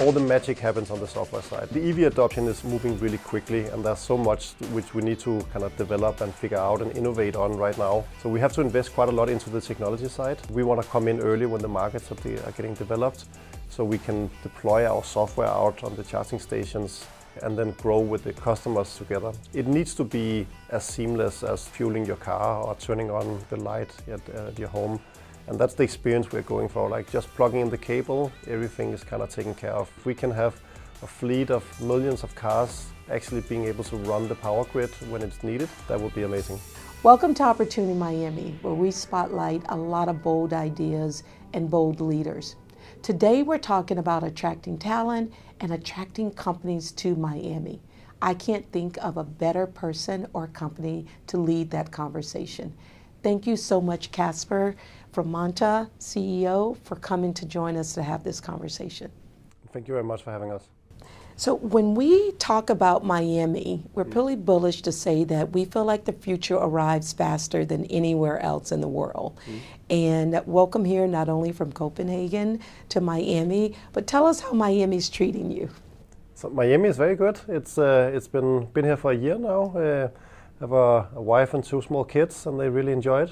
all the magic happens on the software side. The EV adoption is moving really quickly, and there's so much which we need to kind of develop and figure out and innovate on right now. So we have to invest quite a lot into the technology side. We want to come in early when the markets are getting developed, so we can deploy our software out on the charging stations and then grow with the customers together. It needs to be as seamless as fueling your car or turning on the light at your home. And that's the experience we're going for, like just plugging in the cable, everything is kind of taken care of. If we can have a fleet of millions of cars actually being able to run the power grid when it's needed, that would be amazing. Welcome to Opportunity Miami, where we spotlight a lot of bold ideas and bold leaders. Today we're talking about attracting talent and attracting companies to Miami. I can't think of a better person or company to lead that conversation. Thank you so much, Casper, from Monta, CEO, for coming to join us to have this conversation. Thank you very much for having us. So when we talk about Miami, we're pretty bullish to say that we feel like the future arrives faster than anywhere else in the world. And welcome here, not only from Copenhagen to Miami, but tell us how Miami's treating you. So Miami is very good. It's been here for a year now. I have a wife and two small kids, and they really enjoy it.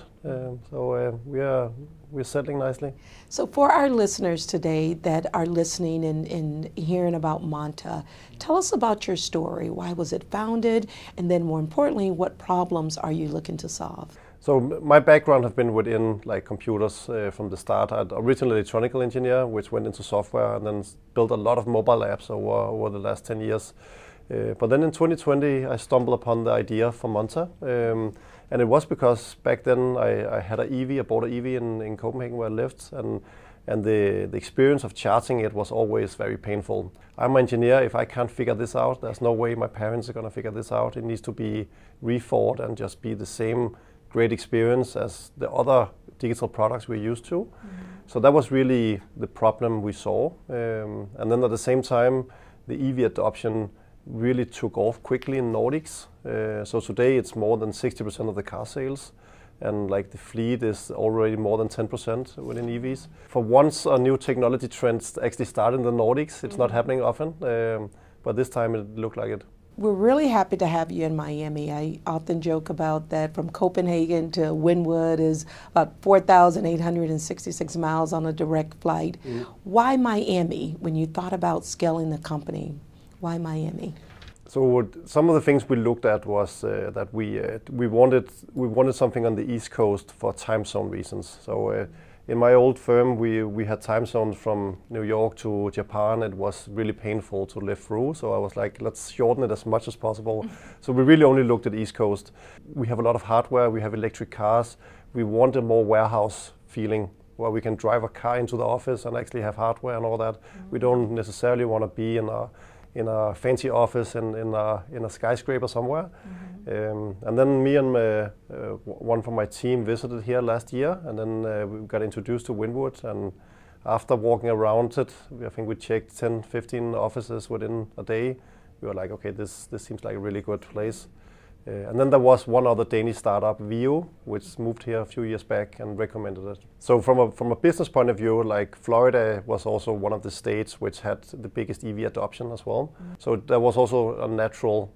So we're settling nicely. So for our listeners today that are listening and hearing about Monta, tell us about your story. Why was it founded? And then more importantly, what problems are you looking to solve? So my background has been within like computers from the start. I'm originally an electrical engineer, which went into software and then built a lot of mobile apps over the last 10 years. But then in 2020, I stumbled upon the idea for Monta. And it was because back then I had an EV, I bought an EV in Copenhagen where I lived, and the experience of charging it was always very painful. I'm an engineer. If I can't figure this out, there's no way my parents are going to figure this out. It needs to be rethought and just be the same great experience as the other digital products we're used to. So that was really the problem we saw. And then at the same time, the EV adoption really took off quickly in Nordics. So today it's more than 60% of the car sales, and like the fleet is already more than 10% within EVs. For once a new technology trend actually started in the Nordics. It's not happening often, but this time it looked like it. We're really happy to have you in Miami. I often joke about that from Copenhagen to Wynwood is about 4,866 miles on a direct flight. Why Miami when you thought about scaling the company? Why Miami? So some of the things we looked at was that we wanted something on the East Coast for time zone reasons. So in my old firm, we had time zones from New York to Japan. It was really painful to live through. So I was like, let's shorten it as much as possible. So we really only looked at East Coast. We have a lot of hardware. We have electric cars. We want a more warehouse feeling where we can drive a car into the office and actually have hardware and all that. We don't necessarily want to be in a fancy office in a skyscraper somewhere. And then me and one from my team visited here last year, and then we got introduced to Wynwood, and after walking around it, I think we checked 10, 15 offices within a day. We were like, okay, this seems like a really good place. And then there was one other Danish startup, Vio, which moved here a few years back and recommended it. So from a business point of view, like Florida was also one of the states which had the biggest EV adoption as well. So there was also a natural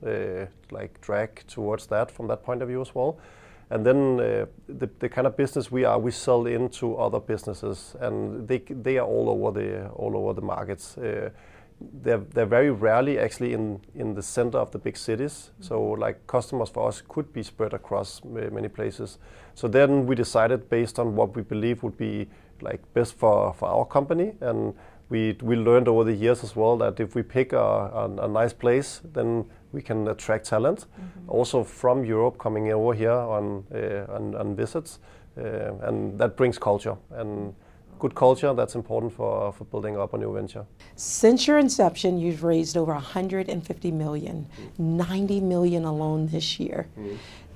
like drag towards that from that point of view as well. And then the kind of business we sell into other businesses, and they are all over the markets. They're very rarely actually in the center of the big cities. So like customers for us could be spread across many places. So then we decided based on what we believe would be like best for our company, and we learned over the years as well that if we pick a nice place, then we can attract talent also from Europe coming over here on visits, and that brings culture. And good culture, that's important for building up a new venture. Since your inception, you've raised over 150 million, 90 million alone this year.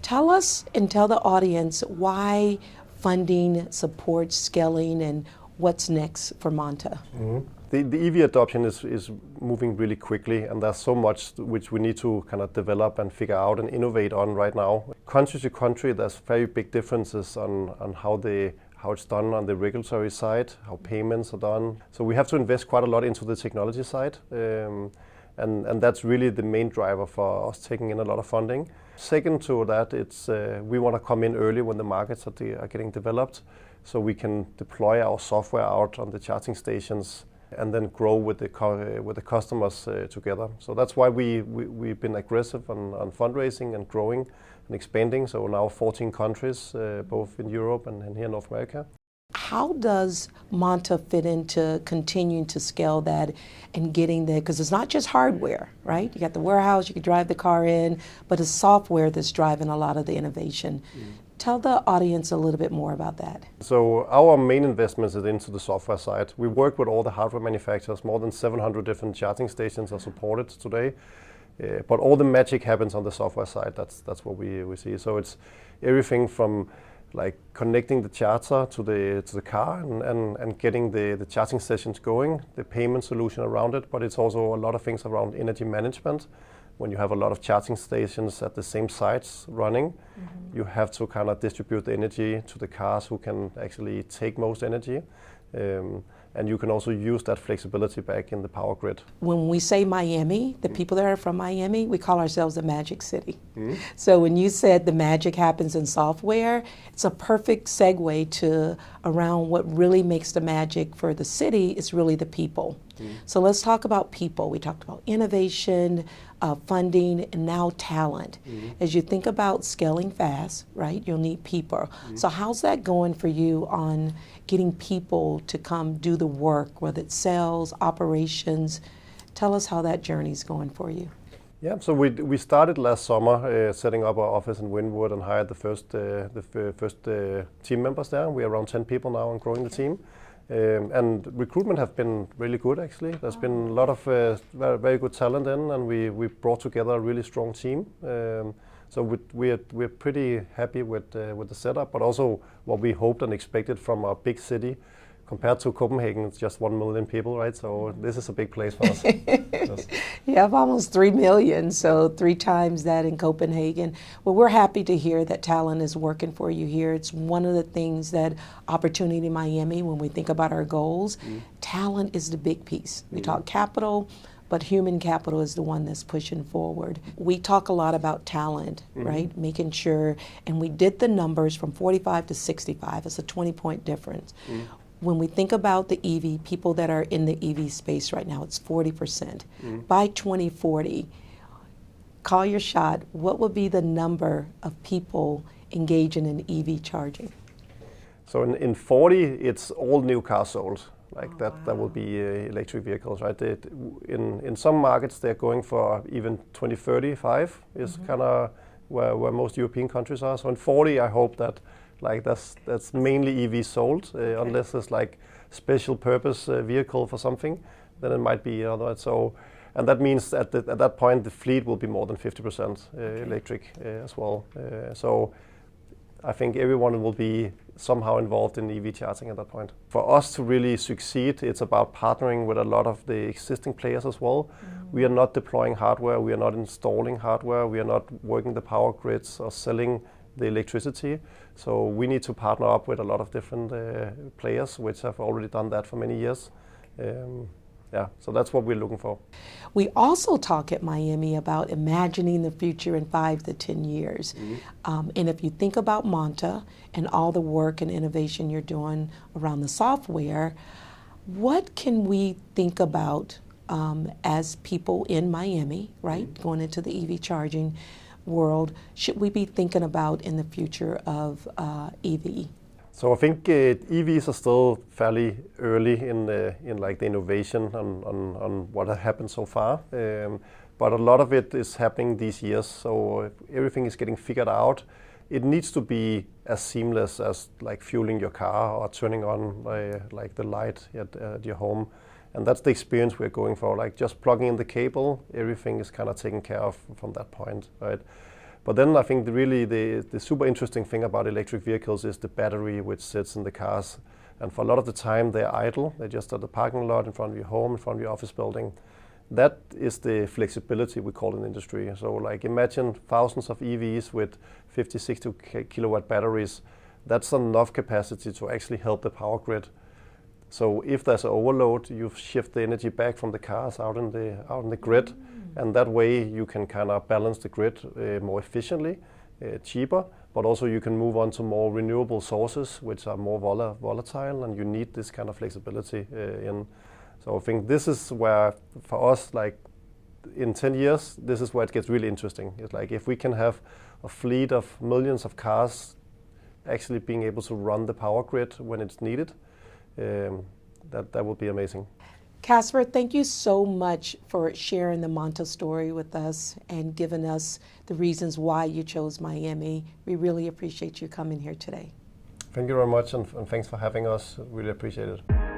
Tell us and tell the audience why funding supports scaling and what's next for Monta. The EV adoption is moving really quickly, and there's so much which we need to kind of develop and figure out and innovate on right now. Country to country, there's very big differences on how how it's done on the regulatory side, how payments are done. So we have to invest quite a lot into the technology side, and that's really the main driver for us taking in a lot of funding. Second to that, it's we want to come in early when the markets are getting developed, so we can deploy our software out on the charging stations and then grow with the customers together. So that's why we've been aggressive on fundraising and growing and expanding. So now 14 countries, both in Europe and here in North America. How does Monta fit into continuing to scale that and getting there? Because it's not just hardware, right? You got the warehouse, you can drive the car in, but it's software that's driving a lot of the innovation. Tell the audience a little bit more about that. So our main investment is into the software side. We work with all the hardware manufacturers. More than 700 different charging stations are supported today. But all the magic happens on the software side. That's what we see. So it's everything from like connecting the charger to the car and getting the charging sessions going, the payment solution around it, but it's also a lot of things around energy management. When you have a lot of charging stations at the same sites running, you have to kind of distribute the energy to the cars who can actually take most energy. And you can also use that flexibility back in the power grid. When we say Miami, the people that are from Miami, we call ourselves the Magic City. So when you said the magic happens in software, it's a perfect segue to around what really makes the magic for the city is really the people. So let's talk about people. We talked about innovation, funding, and now talent. As you think about scaling fast, right, you'll need people. So how's that going for you on getting people to come do the work, whether it's sales, operations? Tell us how that journey's going for you. Yeah, so we started last summer setting up our office in Wynwood and hired the first team members there. We're around 10 people now and growing the team. And recruitment have been really good, actually. There's been a lot of very good talent in, and we brought together a really strong team. So we're pretty happy with the setup, but also what we hoped and expected from a big city. Compared to Copenhagen, it's just 1 million people, right? So this is a big place for us. Yes. You have almost 3 million, so 3 times that in Copenhagen. Well, we're happy to hear that talent is working for you here. It's one of the things that Opportunity Miami, when we think about our goals, talent is the big piece. We talk capital, but human capital is the one that's pushing forward. We talk a lot about talent, right? Making sure, and we did the numbers from 45 to 65. It's a 20-point difference. When we think about the EV, people that are in the EV space right now, it's 40%. By 2040, call your shot, what would be the number of people engaging in EV charging? So in 40, it's all new cars sold. Like that will be electric vehicles, right? In some markets, they're going for even 2035 is kind of where most European countries are. So in 40, I hope that like that's mainly EV sold, unless there's like special purpose vehicle for something, then it might be otherwise. So, and that means at that point the fleet will be more than 50% electric as well. So I think everyone will be somehow involved in EV charging at that point. For us to really succeed, it's about partnering with a lot of the existing players as well. We are not deploying hardware, we are not installing hardware, we are not working the power grids or selling the electricity. So we need to partner up with a lot of different players, which have already done that for many years. Yeah, so that's what we're looking for. We also talk at Miami about imagining the future in 5 to 10 years. And if you think about Monta and all the work and innovation you're doing around the software, what can we think about as people in Miami, right, going into the EV charging world, should we be thinking about in the future of EV? So I think EVs are still fairly early in like the innovation on what has happened so far, but a lot of it is happening these years. So everything is getting figured out. It needs to be as seamless as like fueling your car or turning on like the light at your home, and that's the experience we're going for. Like just plugging in the cable, everything is kind of taken care of from that point, right? But then I think the super interesting thing about electric vehicles is the battery which sits in the cars. And for a lot of the time they're idle. They're just at the parking lot in front of your home, in front of your office building. That is the flexibility we call in the industry. So like imagine thousands of EVs with 50, 60 kilowatt batteries. that's enough capacity to actually help the power grid. So if there's an overload, you shift the energy back from the cars out in the grid, and that way you can kind of balance the grid more efficiently, cheaper, but also you can move on to more renewable sources, which are more volatile, and you need this kind of flexibility in. So I think this is where, for us, like in 10 years, this is where it gets really interesting. It's like if we can have a fleet of millions of cars actually being able to run the power grid when it's needed, that would be amazing. Casper, thank you so much for sharing the Monta story with us and giving us the reasons why you chose Miami. We really appreciate you coming here today. Thank you very much, and thanks for having us. Really appreciate it.